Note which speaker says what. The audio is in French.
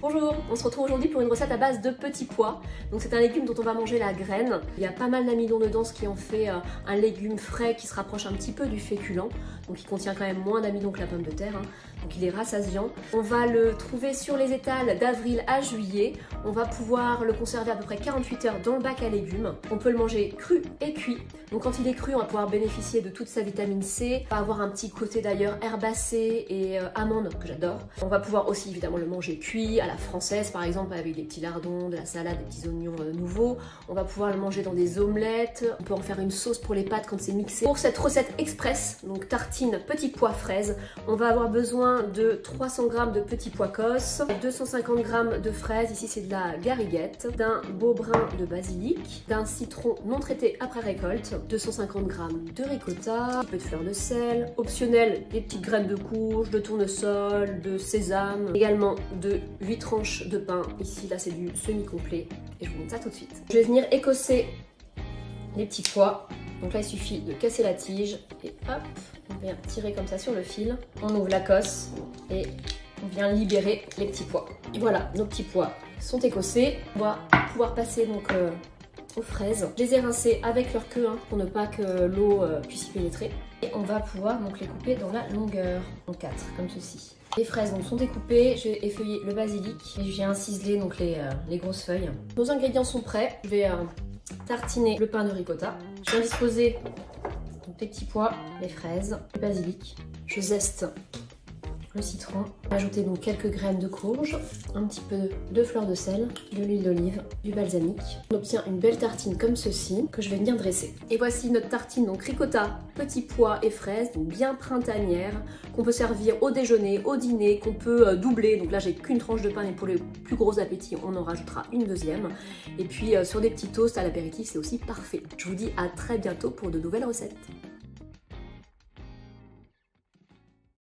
Speaker 1: Bonjour, on se retrouve aujourd'hui pour une recette à base de petits pois. Donc c'est un légume dont on va manger la graine. Il y a pas mal d'amidon dedans, ce qui en fait un légume frais qui se rapproche un petit peu du féculent. Donc il contient quand même moins d'amidon que la pomme de terre. Donc il est rassasiant. On va le trouver sur les étals d'avril à juillet. On va pouvoir le conserver à peu près 48 heures dans le bac à légumes. On peut le manger cru et cuit. Donc quand il est cru, on va pouvoir bénéficier de toute sa vitamine C. On va avoir un petit côté d'ailleurs herbacé et amande que j'adore. On va pouvoir aussi évidemment le manger cuit à la française par exemple avec des petits lardons, de la salade, des petits oignons nouveaux. On va pouvoir le manger dans des omelettes. On peut en faire une sauce pour les pâtes quand c'est mixé. Pour cette recette express, donc tartine petits pois fraises, on va avoir besoin de 300 g de petits pois cosses, 250 g de fraises, ici c'est de la gariguette, d'un beau brin de basilic, d'un citron non traité après récolte, 250 g de ricotta, un peu de fleur de sel, optionnel des petites graines de courge, de tournesol, de sésame, également de 8 tranches de pain, ici là c'est du semi-complet et je vous montre ça tout de suite. Je vais venir écosser les petits pois, donc là il suffit de casser la tige et hop, on vient tirer comme ça sur le fil, on ouvre la cosse et on vient libérer les petits pois. Et voilà, nos petits pois sont écossés, on va pouvoir passer donc aux fraises. Je les ai rincées avec leur queue pour ne pas que l'eau puisse y pénétrer. Et on va pouvoir donc les couper dans la longueur, en 4, comme ceci. Les fraises donc sont découpées, j'ai effeuillé le basilic et je viens ciseler donc les grosses feuilles. Nos ingrédients sont prêts, je vais tartiner le pain de ricotta. Je viens disposer donc, les petits pois, les fraises, le basilic. Je zeste le citron, ajouter donc quelques graines de courge, un petit peu de fleur de sel, de l'huile d'olive, du balsamique. On obtient une belle tartine comme ceci que je vais venir dresser. Et voici notre tartine donc ricotta, petits pois et fraises, donc bien printanière, qu'on peut servir au déjeuner, au dîner, qu'on peut doubler. Donc là j'ai qu'une tranche de pain et pour les plus gros appétits on en rajoutera une deuxième. Et puis sur des petits toasts à l'apéritif c'est aussi parfait. Je vous dis à très bientôt pour de nouvelles recettes.